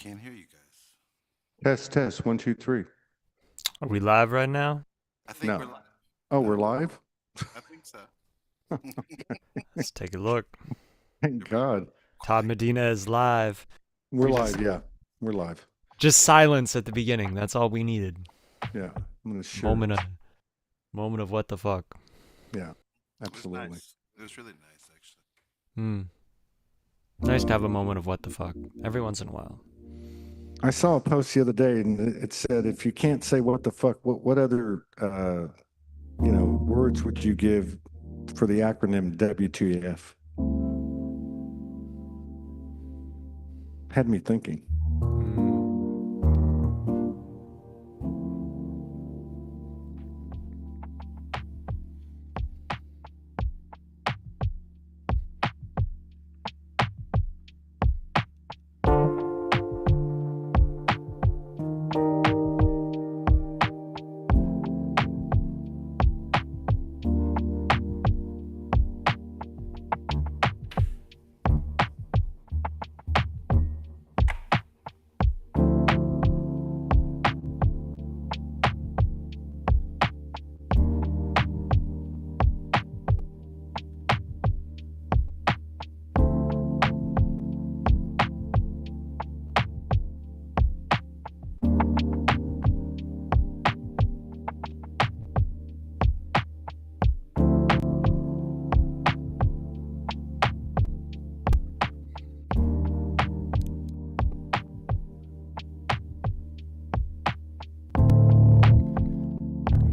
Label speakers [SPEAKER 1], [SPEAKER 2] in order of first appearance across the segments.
[SPEAKER 1] Can't hear you guys.
[SPEAKER 2] Test, test, one, two, three.
[SPEAKER 3] Are we live right now?
[SPEAKER 1] I think we're
[SPEAKER 2] No.
[SPEAKER 1] live.
[SPEAKER 2] Oh, we're live?
[SPEAKER 1] I think so.
[SPEAKER 3] Let's take a look.
[SPEAKER 2] Thank God.
[SPEAKER 3] Todd Medina is live.
[SPEAKER 2] We're
[SPEAKER 3] We
[SPEAKER 2] live,
[SPEAKER 3] just-
[SPEAKER 2] yeah. We're live.
[SPEAKER 3] Just silence at the beginning. That's all we needed.
[SPEAKER 2] Yeah. I'm gonna share.
[SPEAKER 3] Moment of what the fuck.
[SPEAKER 2] Yeah,
[SPEAKER 1] It was
[SPEAKER 2] absolutely.
[SPEAKER 1] nice. It was really nice, actually.
[SPEAKER 3] Hmm. Nice to have a moment of what the fuck every once in a while.
[SPEAKER 2] I saw a post the other day and it said, if you can't say what the fuck, what other words would you give for the acronym WTF? Had me thinking.
[SPEAKER 3] Hmm.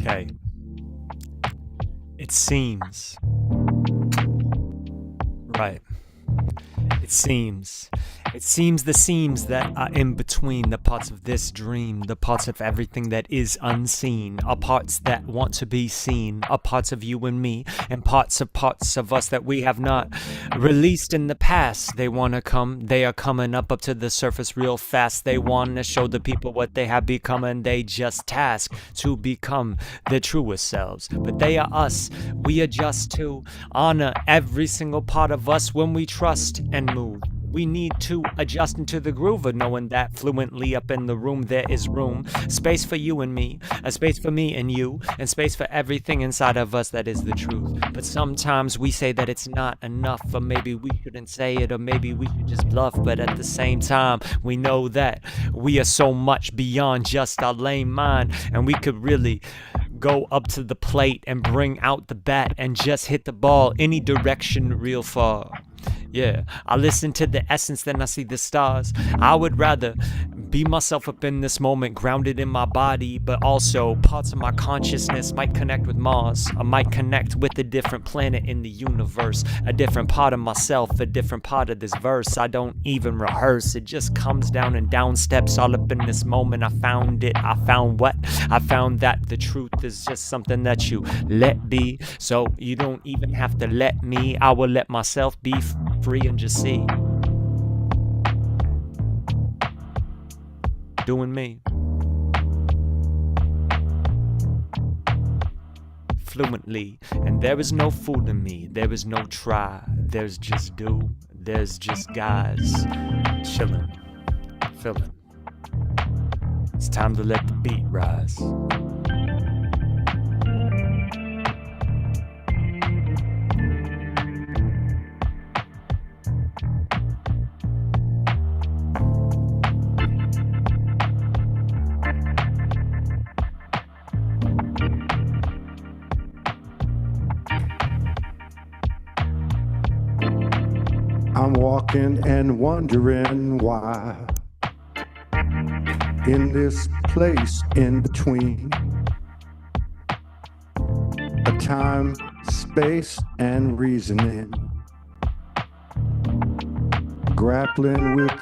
[SPEAKER 3] Okay. It seems. Right. It seems. It seems the seams that are in between the parts of this dream, the parts of everything that is unseen, are parts that want to be seen, are parts of you and me, and parts of us that we have not released in the past. They want to come, they are coming up to the surface real fast. They want to show the people what they have become, and they just task to become their truest selves. But they are us. We adjust to honor every single part of us when we trust and move. We need to adjust into the groove of knowing that fluently up in the room there is room, space for you and me, a space for me and you, and space for everything inside of us that is the truth. But sometimes we say that it's not enough, or maybe we shouldn't say it, or maybe we should just bluff. But at the same time, we know that we are so much beyond just our lame mind, and we could really go up to the plate and bring out the bat and just hit the ball any direction real far. Yeah, I listen to the essence, then I see the stars. I would rather be myself up in this moment, grounded in my body, but also parts of my consciousness might connect with Mars. I might connect with a different planet in the universe, a different part of myself, a different part of this verse. I don't even rehearse, it just comes down and down steps all up in this moment. I found it. I found what? I found that the truth is just something that you let be. So you don't even have to let me. I will let myself be free and just see. Doing me. Fluently. And there is no fooling me. There is no try. There's just do. There's just guys chilling, feeling. It's time to let the beat rise.
[SPEAKER 2] I'm walking and wondering why in this place in between a time, space, and reasoning, grappling with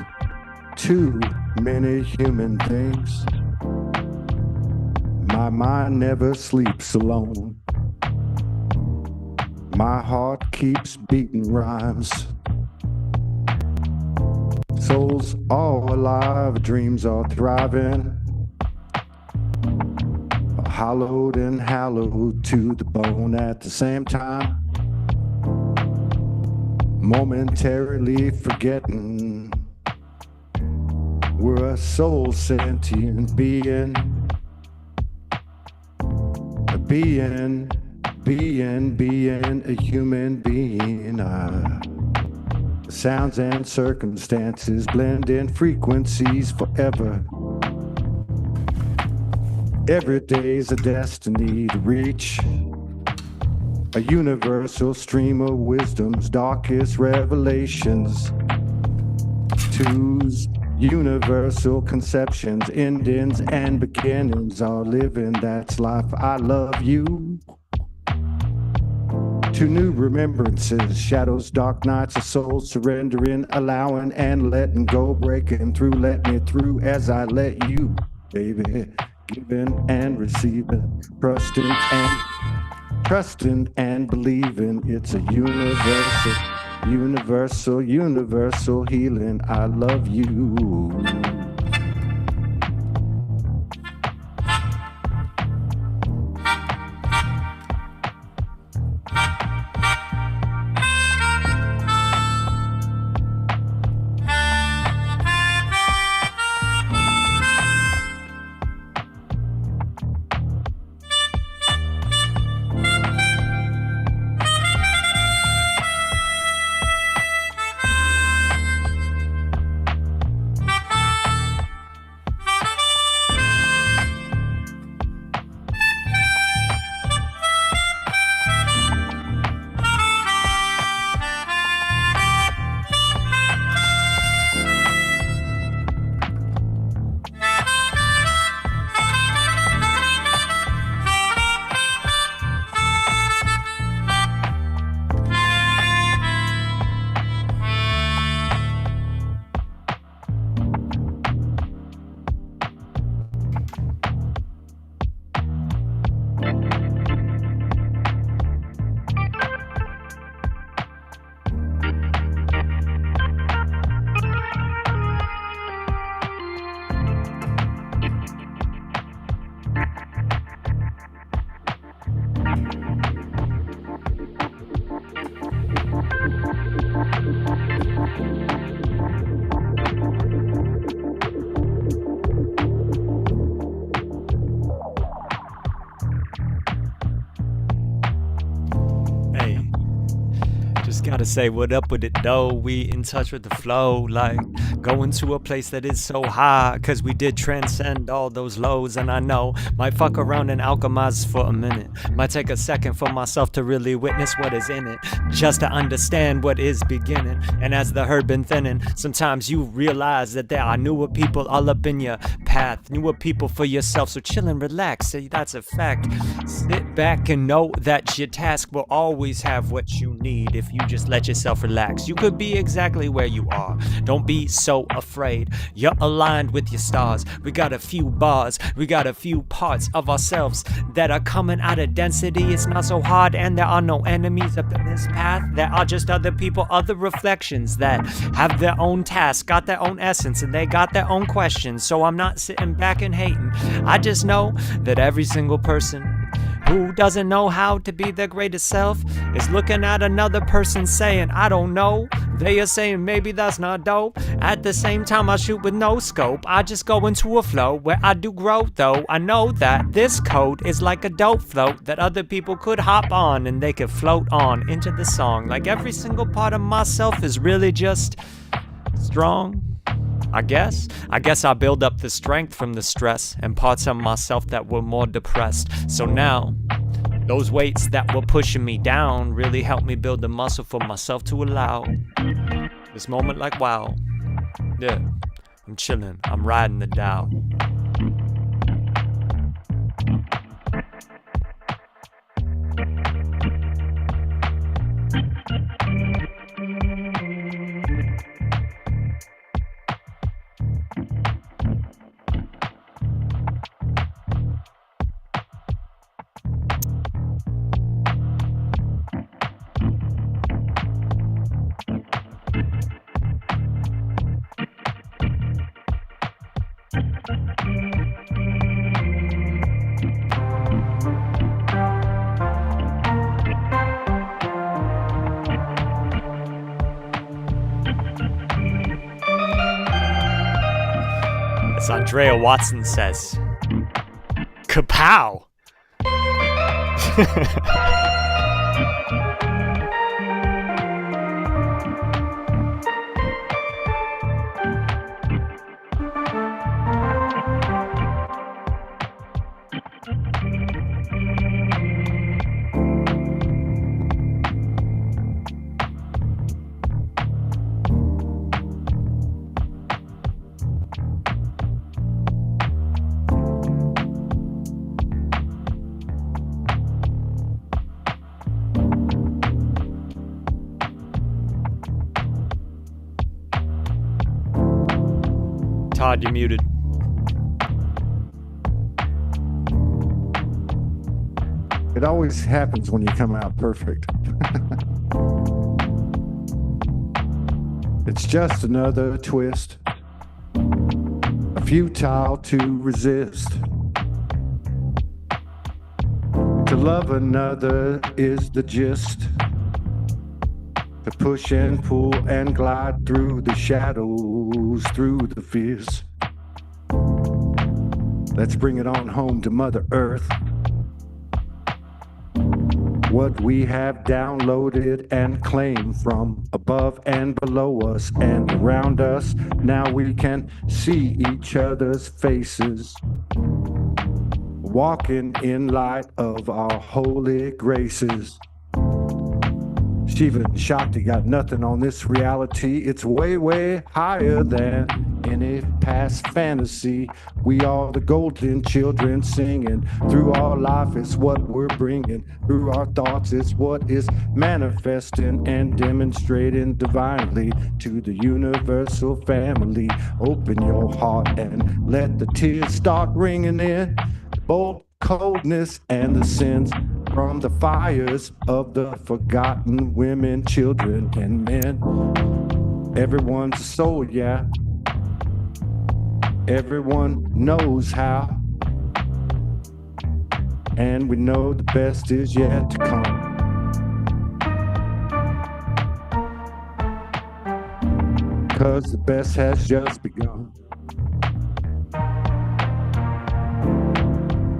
[SPEAKER 2] too many human things. My mind never sleeps alone. My heart keeps beating rhymes. Souls all alive, dreams are thriving. Hollowed and hallowed to the bone at the same time. Momentarily forgetting We're a soul sentient being. Being a human being. Sounds and circumstances blend in frequencies forever. Every day's a destiny to reach a universal stream of wisdom's darkest revelations. Two's universal conceptions, endings and beginnings are living. That's life. I love you. Two new remembrances, shadows, dark nights, a soul surrendering, allowing and letting go, breaking through, let me through as I let you, baby, giving and receiving, trusting and believing. It's a universal healing. I love you.
[SPEAKER 3] Gotta say what up with it though. We in touch with the flow, like going to a place that is so high, cause we did transcend all those lows. And I know might fuck around and alchemize for a minute, might take a second for myself to really witness what is in it, just to understand what is beginning. And as the herd been thinning, sometimes you realize that there are newer people all up in your path, newer people for yourself. So chill and relax, see, that's a fact. Sit back and know that your task will always have what you need if you just let yourself relax. You could be exactly where you are. Don't be so afraid. You're aligned with your stars. We got a few bars. We got a few parts of ourselves that are coming out of density. It's not so hard, and there are no enemies up in this path. There are just other people, other reflections that have their own tasks, got their own essence, and they got their own questions. So I'm not sitting back and hating. I just know that every single person who doesn't know how to be their greatest self is looking at another person saying, I don't know. They are saying maybe that's not dope. At the same time, I shoot with no scope. I just go into a flow where I do grow though. I know that this code is like a dope float that other people could hop on and they could float on into the song. Like every single part of myself is really just strong. I guess I build up the strength from the stress and parts of myself that were more depressed. So now, those weights that were pushing me down really helped me build the muscle for myself to allow this moment like wow. Yeah, I'm chilling, I'm riding the dial. As Andrea Watson says, kapow! Todd, you're muted.
[SPEAKER 2] It always happens when you come out perfect. It's just another twist, futile to resist. To love another is the gist. To push and pull and glide through the shadows, through the fears. Let's bring it on home to Mother Earth. What we have downloaded and claimed from above and below us and around us. Now we can see each other's faces, walking in light of our holy graces. Shiva and Shakti got nothing on this reality. It's way, way higher than any past fantasy. We are the golden children singing. Through our life is what we're bringing. Through our thoughts is what is manifesting and demonstrating divinely to the universal family. Open your heart and let the tears start ringing in. Bold coldness and the sins from the fires of the forgotten women, children, and men. Everyone's a soul, yeah. Everyone knows how. And we know the best is yet to come. 'Cause the best has just begun.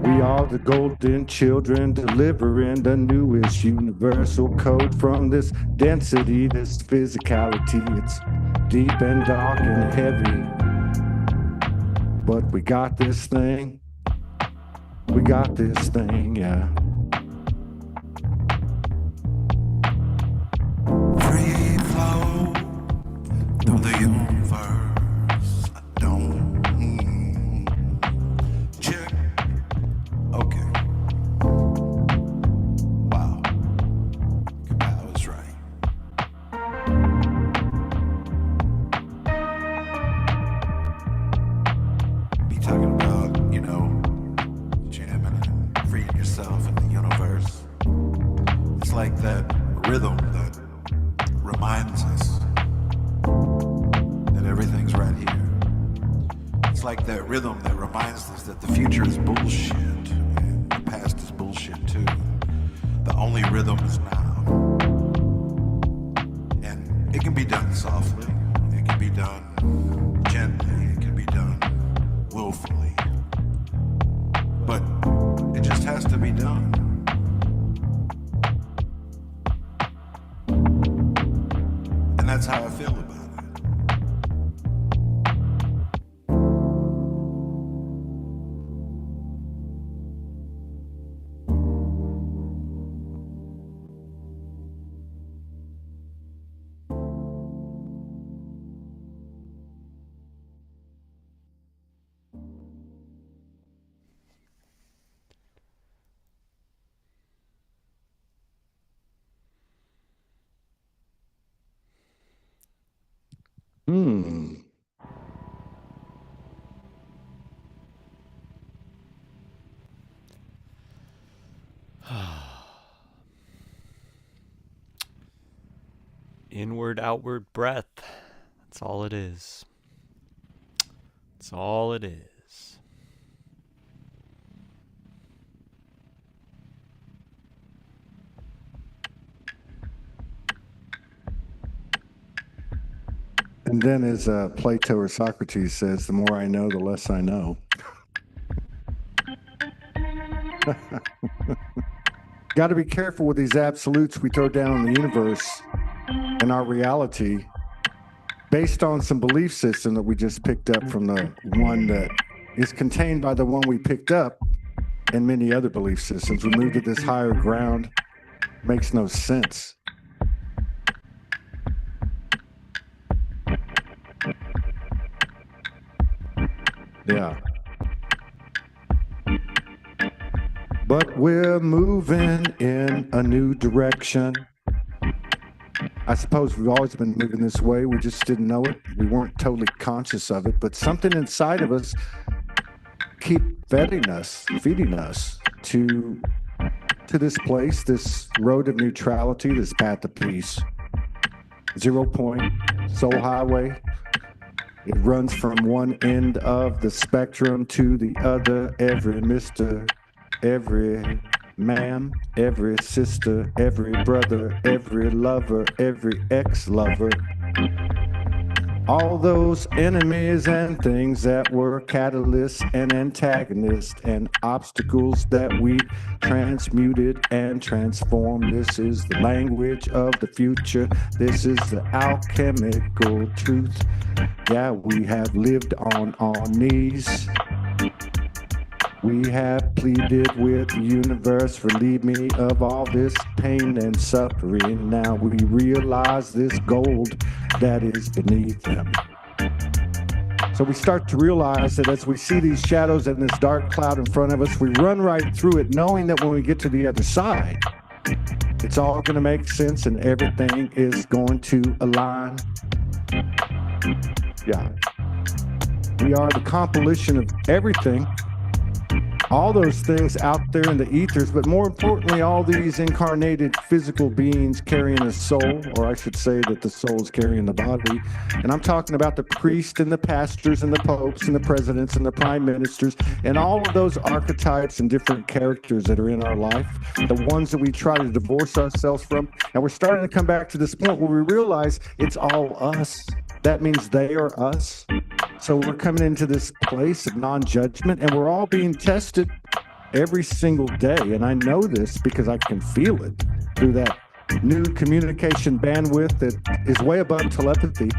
[SPEAKER 2] We are the golden children delivering the newest universal code from this density, this physicality. It's deep and dark and heavy. But we got this thing. We got this thing, yeah.
[SPEAKER 1] Free flow through the universe. I don't check. Okay. Wow. Kapow is right. Be talking about, jamming and freeing yourself in the universe. It's like that rhythm that reminds us that everything's right here. It's like that rhythm that reminds us that the future is bullshit and the past is bullshit too. The only rhythm is now. And it can be done softly, it can be done gently, it can be done willfully. But it just has to be done. And that's how I feel about it.
[SPEAKER 3] Inward, outward breath. That's all it is. That's all it is.
[SPEAKER 2] And then as Plato or Socrates says, the more I know, the less I know. Got to be careful with these absolutes we throw down on the universe and our reality based on some belief system that we just picked up from the one that is contained by the one we picked up and many other belief systems. We moved to this higher ground. Makes no sense. Yeah. But we're moving in a new direction. I suppose we've always been moving this way. We just didn't know it. We weren't totally conscious of it, but something inside of us keep feeding us to this place, this road of neutrality, this path of peace. 0 point, soul highway. It runs from one end of the spectrum to the other. Every mister, every ma'am, every sister, every brother, every lover, every ex-lover. All those enemies and things that were catalysts and antagonists and obstacles that we transmuted and transformed. This is the language of the future. This is the alchemical truth. Yeah, we have lived on our knees. We have pleaded with the universe, relieve me of all this pain and suffering. Now we realize this gold that is beneath them. So we start to realize that as we see these shadows and this dark cloud in front of us, we run right through it, knowing that when we get to the other side, it's all going to make sense and everything is going to align. Yeah. We are the compilation of everything. All those things out there in the ethers, but more importantly, all these incarnated physical beings carrying a soul, or I should say that the soul is carrying the body. And I'm talking about the priests and the pastors and the popes and the presidents and the prime ministers and all of those archetypes and different characters that are in our life, the ones that we try to divorce ourselves from. And we're starting to come back to this point where we realize it's all us. That means they are us. So we're coming into this place of non-judgment, and we're all being tested every single day. And I know this because I can feel it through that new communication bandwidth that is way above telepathy.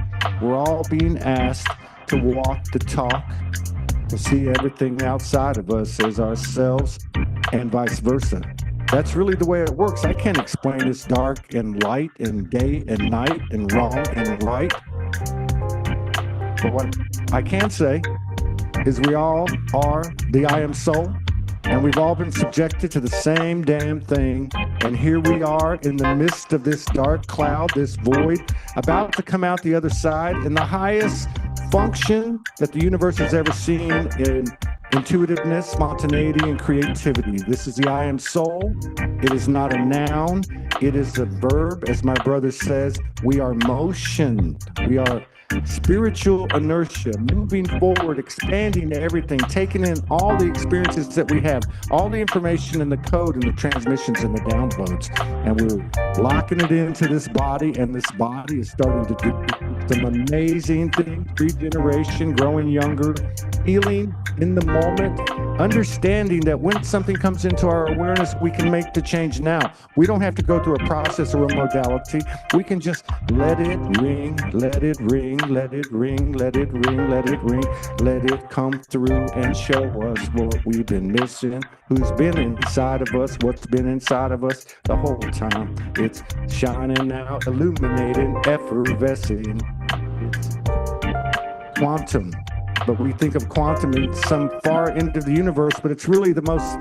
[SPEAKER 2] We're all being asked to walk the talk, to see everything outside of us as ourselves, and vice versa. That's really the way it works. I can't explain this dark and light and day and night and wrong and right. But what I can say is we all are the I Am Soul, and we've all been subjected to the same damn thing. And here we are in the midst of this dark cloud, this void, about to come out the other side in the highest function that the universe has ever seen in intuitiveness, spontaneity, and creativity. This is the I Am Soul. It is not a noun. It is a verb. As my brother says, we are motion. We are spiritual inertia, moving forward, expanding everything, taking in all the experiences that we have, all the information and the code and the transmissions and the downloads, and we're locking it into this body, and this body is starting to do some amazing things: regeneration, growing younger, healing in the moment, understanding that when something comes into our awareness, we can make the change now. We don't have to go through a process or a modality. We can just let it ring, let it ring, let it ring, let it ring, let it ring, let it come through and show us what we've been missing, who's been inside of us, what's been inside of us the whole time. It's shining out, illuminating, effervescing. It's quantum. But we think of quantum in some far end of the universe, but it's really the most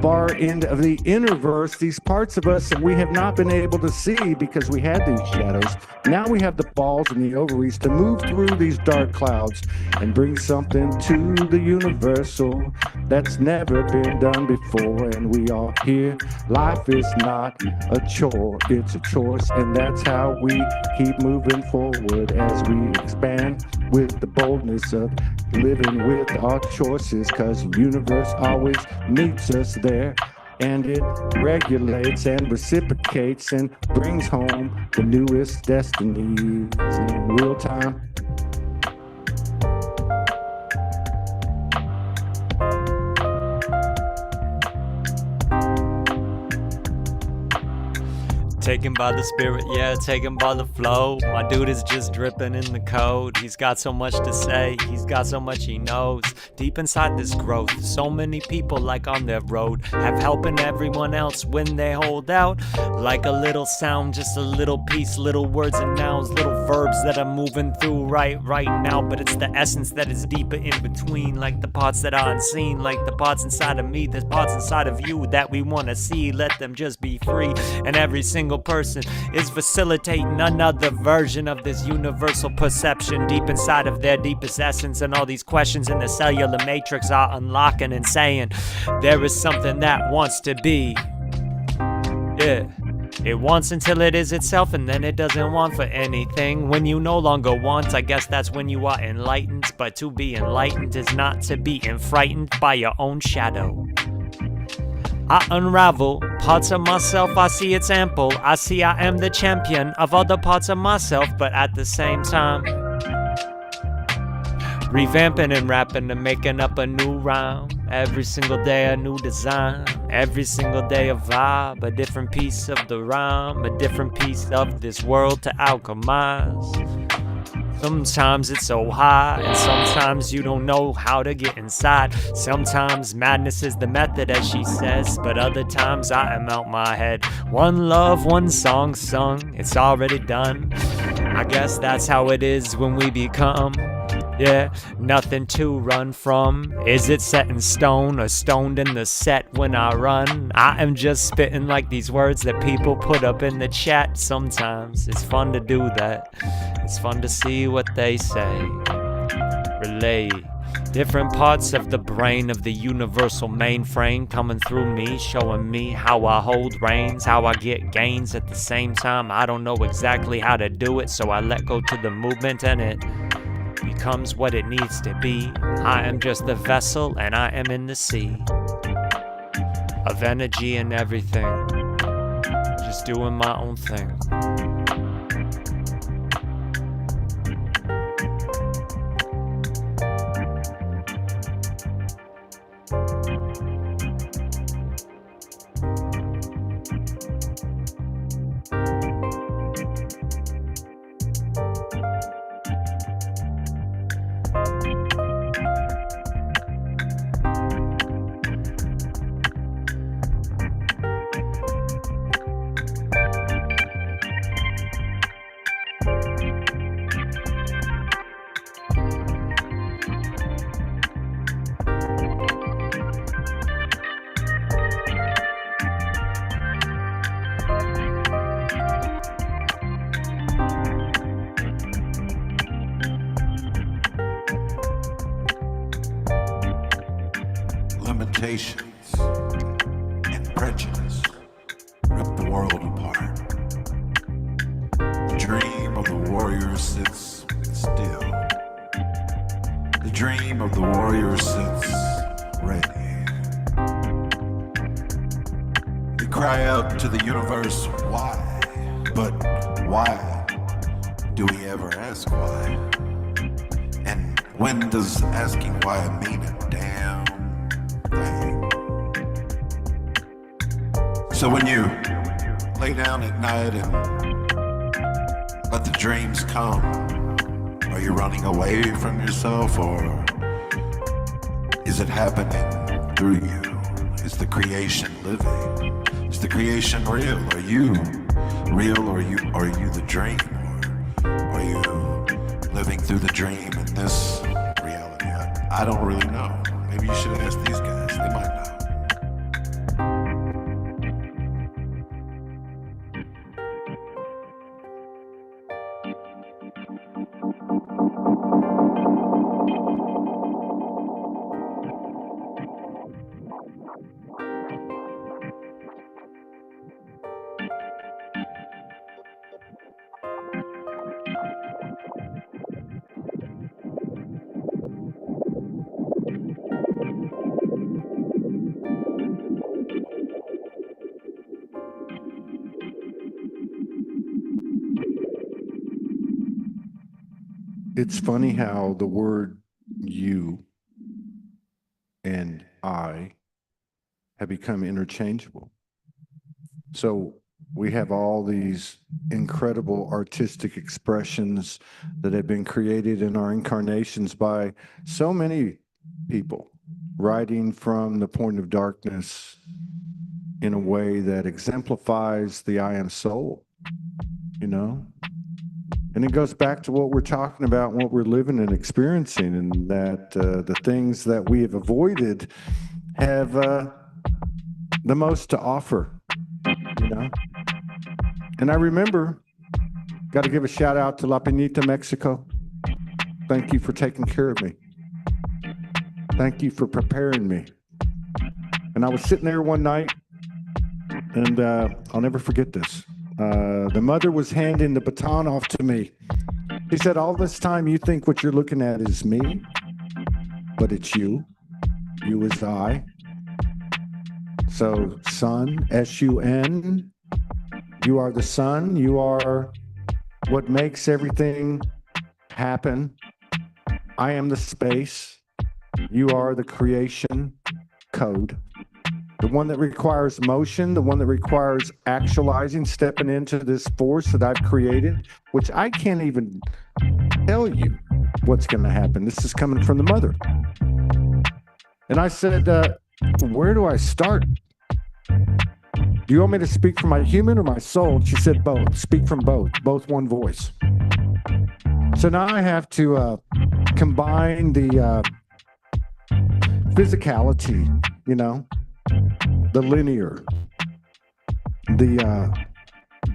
[SPEAKER 2] far end of the innerverse, these parts of us that we have not been able to see because we had these shadows. Now we have the balls and the ovaries to move through these dark clouds and bring something to the universal that's never been done before. And we are here. Life is not a chore, it's a choice. And that's how we keep moving forward as we expand with the boldness of living with our choices, because the universe always meets us there, and it regulates and reciprocates and brings home the newest destinies in real time.
[SPEAKER 3] Taken by the spirit, yeah, taken by the flow. My dude is just dripping in the code. He's got so much to say, he's got so much he knows. Deep inside this growth, so many people like on their road have helping everyone else when they hold out. Like a little sound, just a little piece, little words and nouns, little verbs that I'm moving through right now. But it's the essence that is deeper in between, like the parts that are unseen, like the parts inside of me, the parts inside of you that we want to see. Let them just be free, and every single person is facilitating another version of this universal perception deep inside of their deepest essence. And all these questions in the cellular matrix are unlocking and saying there is something that wants to be. Yeah. It wants until it is itself, and then it doesn't want for anything. When you no longer want, I guess that's when you are enlightened. But to be enlightened is not to be frightened by your own shadow. I unravel parts of myself, I see it's ample. I see I am the champion of other parts of myself, but at the same time revamping and rapping and making up a new rhyme. Every single day a new design, every single day a vibe, a different piece of the rhyme, a different piece of this world to alchemize. Sometimes it's so high, and sometimes you don't know how to get inside. Sometimes madness is the method, as she says, but other times I am out my head. One love, one song sung, it's already done. I guess that's how it is when we become. Yeah, nothing to run from. Is it set in stone or stoned in the set when I run? I am just spitting like these words that people put up in the chat. Sometimes it's fun to do that. It's fun to see what they say. Relay different parts of the brain of the universal mainframe coming through me, showing me how I hold reins, how I get gains at the same time. I don't know exactly how to do it, so I let go to the movement and it becomes what it needs to be. I am just the vessel and I am in the sea of energy and everything, just doing my own thing.
[SPEAKER 1] Limitations and prejudice rip the world apart. The dream of the warrior sits still. The dream of the warrior sits ready. We cry out to the universe, why? But why do we ever ask why? And when does asking why mean a damn thing? So when you lay down at night and let the dreams come, are you running away from yourself, or is it happening through you? Is the creation living? Is the creation real? Are you real, or are you the dream? Or are you living through the dream in this reality? I don't really know. Maybe you should ask these guys. They might know.
[SPEAKER 2] It's funny how the word you and I have become interchangeable. So we have all these incredible artistic expressions that have been created in our incarnations by so many people, writing from the point of darkness in a way that exemplifies the I am soul, you know? And it goes back to what we're talking about, what we're living and experiencing, and that the things that we have avoided have the most to offer, you know? And I remember, got to give a shout out to La Pinita, Mexico. Thank you for taking care of me. Thank you for preparing me. And I was sitting there one night, and I'll never forget this. The mother was handing the baton off to me. She said, all this time you think what you're looking at is me, but it's you. You is I. So, sun, S-U-N, you are the sun. You are what makes everything happen. I am the space. You are the creation code. The one that requires motion, the one that requires actualizing, stepping into this force that I've created, which I can't even tell you what's going to happen. This is coming from the mother. And I said, where do I start? Do you want me to speak from my human or my soul? And she said, both. Speak from both one voice. So now I have to combine the physicality, you know, the linear, the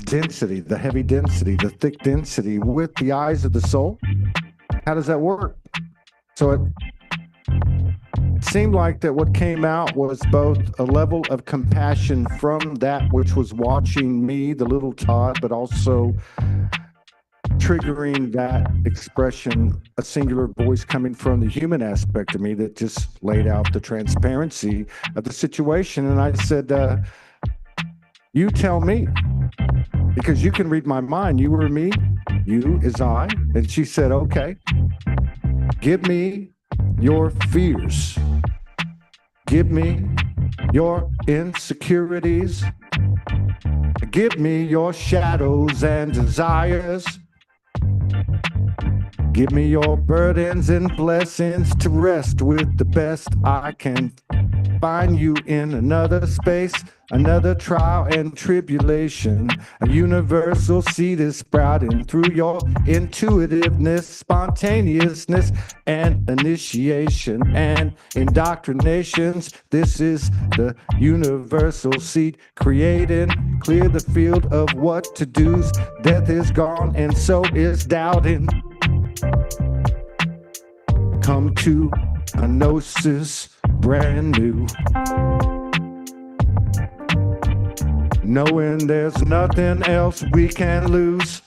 [SPEAKER 2] density, the heavy density, the thick density with the eyes of the soul. How does that work? So it seemed like that what came out was both a level of compassion from that which was watching me, the little Todd, but also triggering that expression, a singular voice coming from the human aspect of me that just laid out the transparency of the situation. And I said, you tell me, because you can read my mind. You were me, you is I. And she said, okay, give me your fears. Give me your insecurities. Give me your shadows and desires. Give me your burdens and blessings to rest with the best I can find you in another space, another trial and tribulation. A universal seed is sprouting through your intuitiveness, spontaneousness, and initiation and indoctrinations. This is the universal seed creating. Clear the field of what to do's. Death is gone and so is doubting. Come to a gnosis brand new, knowing there's nothing else we can lose.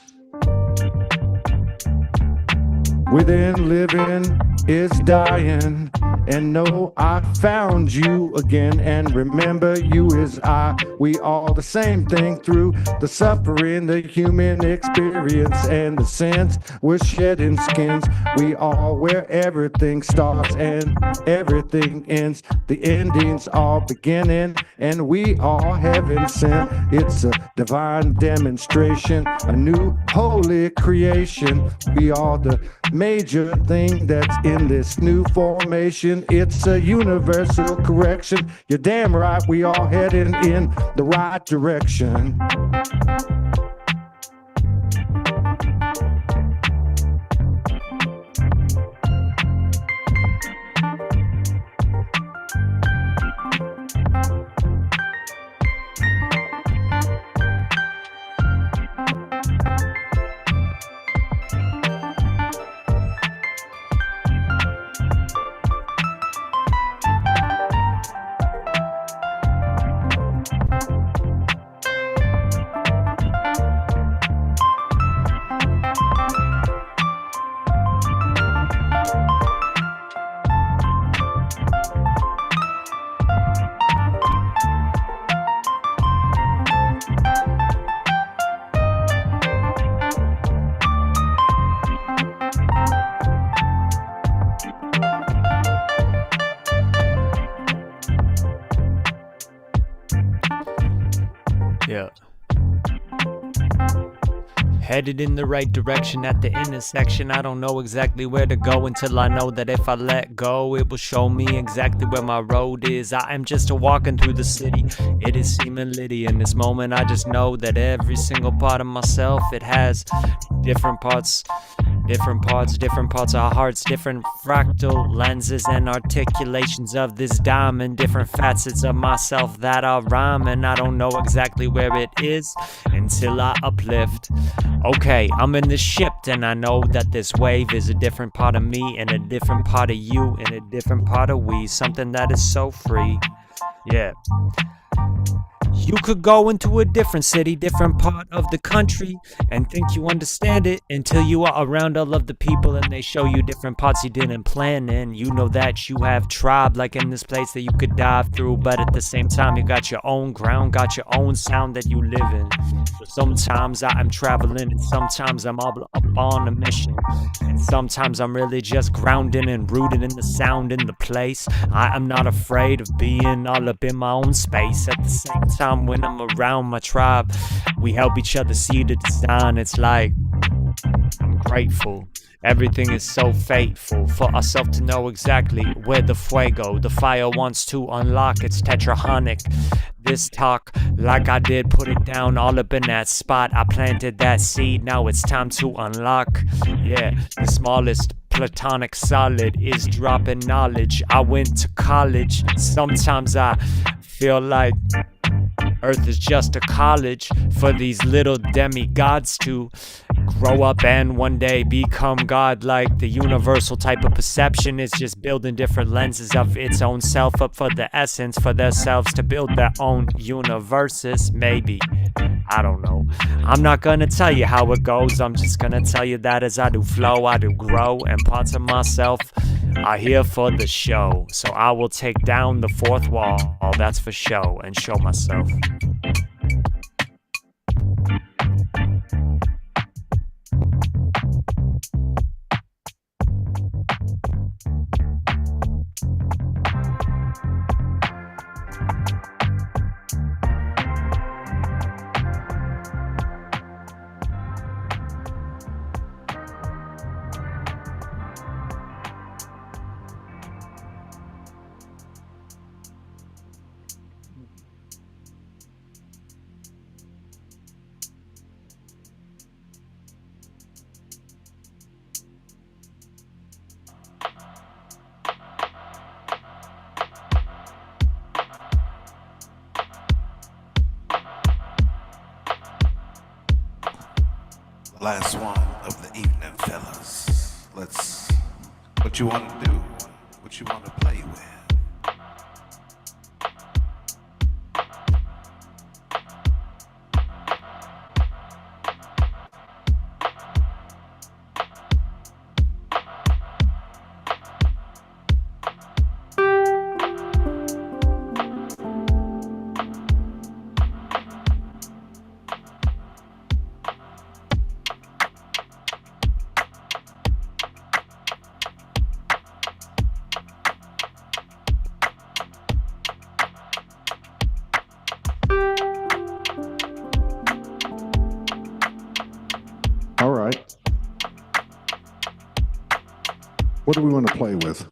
[SPEAKER 2] Within living is dying, and know I found you again. And remember, you is I. We all the same thing through the suffering, the human experience, and the sins we're shedding skins. We all where everything starts and everything ends. The endings are beginning, and we all heaven sent. It's a divine demonstration, a new holy creation. We are the major thing that's in this new formation. It's a universal correction. You're damn right, we all heading in the right direction.
[SPEAKER 3] Headed in the right direction at the intersection. I don't know exactly where to go until I know that if I let go, it will show me exactly where my road is. I am just a walking through the city. It is seeming litty in this moment. I just know that every single part of myself, it has different parts of hearts, different fractal lenses and articulations of this diamond, different facets of myself that are rhyming. I don't know exactly where it is until I uplift. Okay, I'm in this ship and I know that this wave is a different part of me and a different part of you and a different part of we, something that is so free. Yeah. You could go into a different city, different part of the country, and think you understand it until you are around all of the people and they show you different parts you didn't plan in. You know that you have tribe like in this place that you could dive through, but at the same time you got your own ground, got your own sound that you live in. So sometimes I am traveling and sometimes I'm all up on a mission, and sometimes I'm really just grounded and rooted in the sound in the place. I am not afraid of being all up in my own space. At the same time, when I'm around my tribe, we help each other see the design. It's like, I'm grateful. Everything is so fateful for ourselves to know exactly where the fuego, the fire wants to unlock. It's tetrahonic. This talk, like I did, put it down all up in that spot. I planted that seed, now it's time to unlock. Yeah, the smallest platonic solid is dropping knowledge. I went to college. Sometimes I feel like Earth is just a college for these little demigods to grow up and one day become godlike. The universal type of perception is just building different lenses of its own self up for the essence, for themselves to build their own universes. Maybe, I don't know. I'm not gonna tell you how it goes. I'm just gonna tell you that as I do flow, I do grow, and parts of myself are here for the show. So I will take down the fourth wall, that's for show, and show myself.
[SPEAKER 1] Last one of the evening, fellas. What you want to do? What you want to play with?
[SPEAKER 2] All right. What do we want to play with?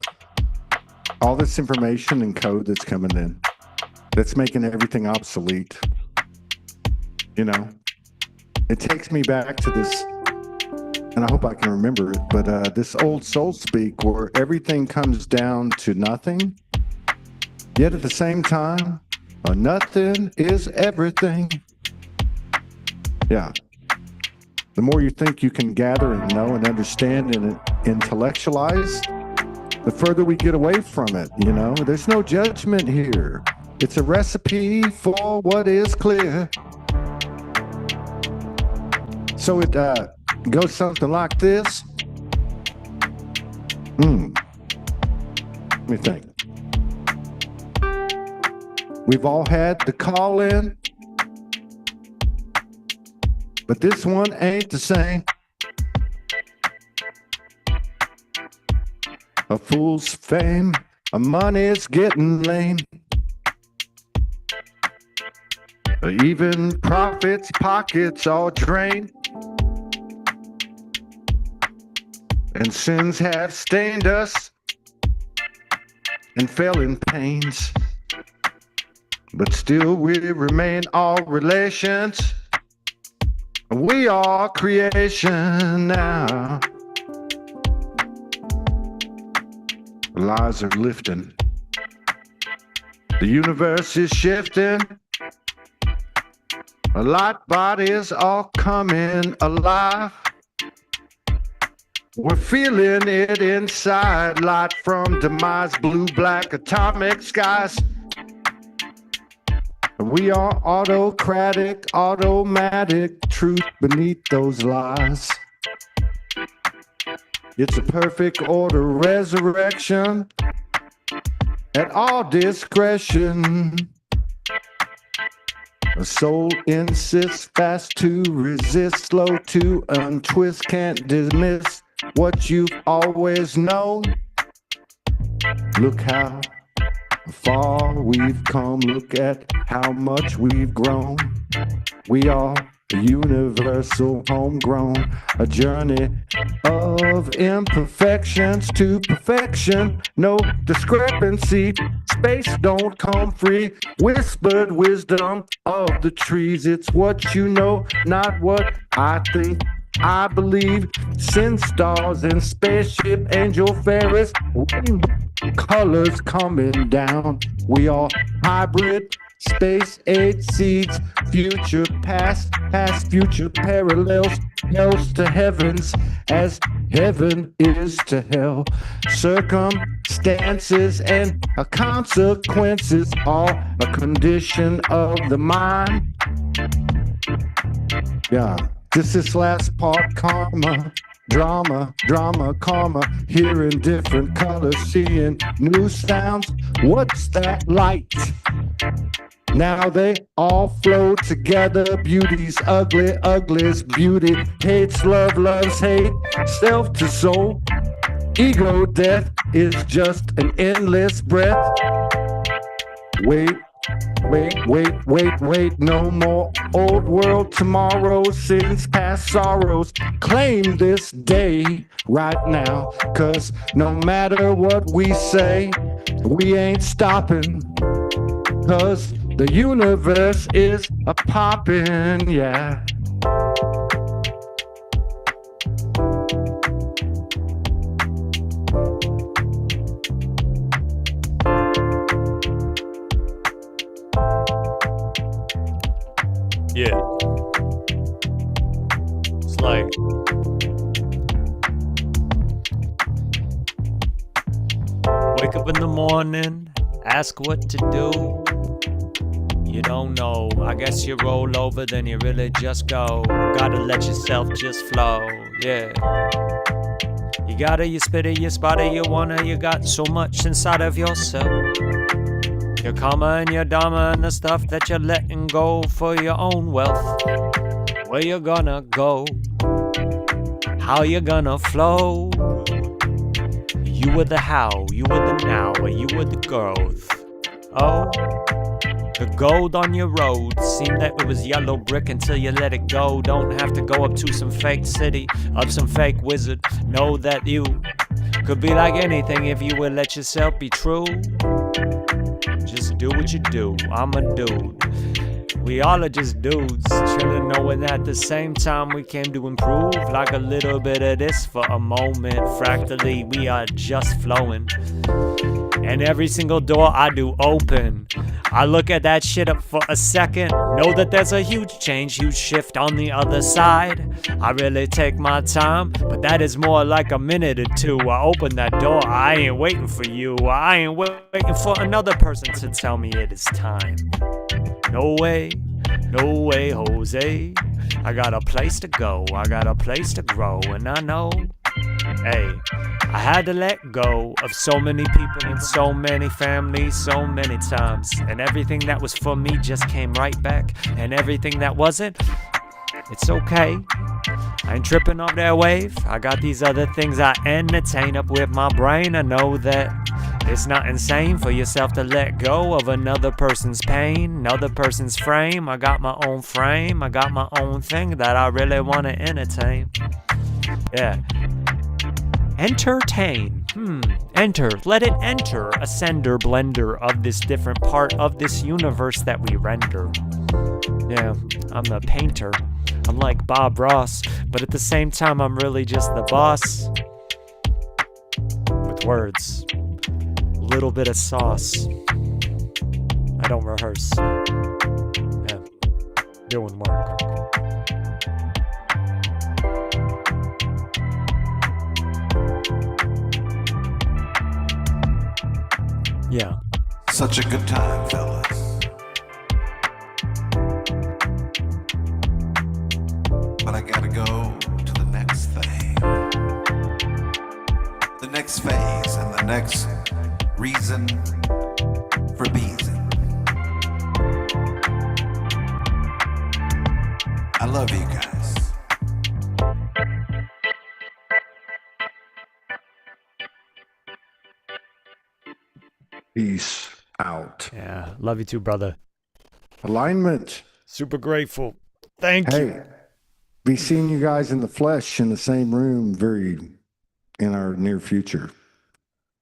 [SPEAKER 2] All this information and code that's coming in, that's making everything obsolete. You know, it takes me back to this, and I hope I can remember it, but this old soul speak where everything comes down to nothing, yet at the same time, nothing is everything. Yeah. The more you think you can gather and know and understand and intellectualize, the further we get away from it, you know? There's no judgment here. It's a recipe for what is clear. So it goes something like this. Let me think. We've all had the call in, but this one ain't the same. A fool's fame, a money's getting lame. Even prophets' pockets all drained, and sins have stained us and fell in pains. But still we remain all relations. We are creation now. Lies are lifting. The universe is shifting. A lot bodies all coming alive. We're feeling it inside. Light from demise, blue, black, atomic skies. We are autocratic, automatic, truth beneath those lies. It's a perfect order, resurrection at all discretion. A soul insists, fast to resist, slow to untwist, can't dismiss what you've always known. Look how far we've come, look at how much we've grown. We are a universal homegrown, a journey of imperfections to perfection. No discrepancy, space don't come free. Whispered wisdom of the trees. It's what you know, not what I think. I believe sin stars and spaceship angel Ferris, rainbow colors coming down. We are hybrid space age seeds, future past, past future parallels, hells to heavens as heaven is to hell. Circumstances and consequences are a condition of the mind. Yeah. This is last part karma, drama, karma, hearing different colors, seeing new sounds. What's that light? Now they all flow together. Beauty's ugly, ugly's beauty. Hates love, loves hate, self to soul. Ego death is just an endless breath. Wait, no more old world tomorrow, sins past sorrows. Claim this day right now, 'cause no matter what we say, we ain't stopping, 'cause the universe is a poppin', yeah.
[SPEAKER 3] Yeah. It's like wake up in the morning, ask what to do. You don't know. I guess you roll over, then you really just go. Gotta let yourself just flow. Yeah. You gotta, you spit it, you spot it, you wanna, you got so much inside of yourself. Your karma and your dharma and the stuff that you're letting go for your own wealth. Where you gonna go? How you gonna flow? You were the how, you were the now, or you were the growth. Oh, the gold on your road seemed that it was yellow brick until you let it go. Don't have to go up to some fake city of some fake wizard. Know that you could be like anything if you would let yourself be true. Just do what you do, I'm a dude. We all are just dudes, chillin', knowing that at the same time we came to improve. Like a little bit of this for a moment. Fractally, we are just flowing. And every single door I do open, I look at that shit up for a second. Know that there's a huge change, huge shift on the other side. I really take my time, but that is more like a minute or two. I open that door, I ain't waiting for you. I ain't waiting for another person to tell me it is time. No way, Jose. I got a place to go, I got a place to grow, and I know, hey, I had to let go of so many people and so many families so many times. And everything that was for me just came right back. And everything that wasn't, it's okay. I ain't tripping off that wave. I got these other things I entertain up with my brain. I know that It's not insane for yourself to let go of another person's pain, another person's frame. I got my own frame, I got my own thing that I really want to entertain. Yeah. Entertain. Enter. Let it enter. A sender blender of this different part of this universe that we render. Yeah, I'm the painter. I'm like Bob Ross, but at the same time, I'm really just the boss. With words. Little bit of sauce. I don't rehearse. Yeah. Doing work. Yeah.
[SPEAKER 1] Such a good time, fellas. But I gotta go to the next thing. The next phase and the next reason for being. I love you guys.
[SPEAKER 2] Peace out.
[SPEAKER 3] Yeah. Love you too, brother.
[SPEAKER 2] Alignment.
[SPEAKER 3] Super grateful. Thank you.
[SPEAKER 2] Hey, be seeing you guys in the flesh in the same room in our near future.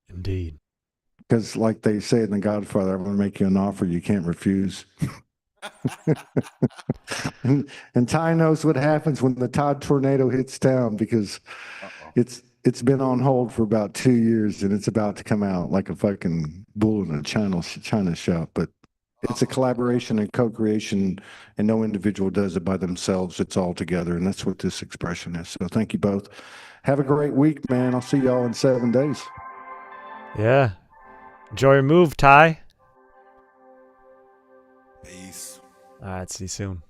[SPEAKER 3] Indeed.
[SPEAKER 2] Because like they say in The Godfather, I'm going to make you an offer you can't refuse. and Ty knows what happens when the Todd tornado hits town, because it's been on hold for about 2 years and it's about to come out like a fucking bull in a China shop. But it's a collaboration and co-creation, and no individual does it by themselves. It's all together, and that's what this expression is. So thank you both. Have a great week, man. I'll see y'all in 7 days.
[SPEAKER 3] Yeah. Enjoy your move, Ty.
[SPEAKER 1] Peace.
[SPEAKER 3] All right, see you soon.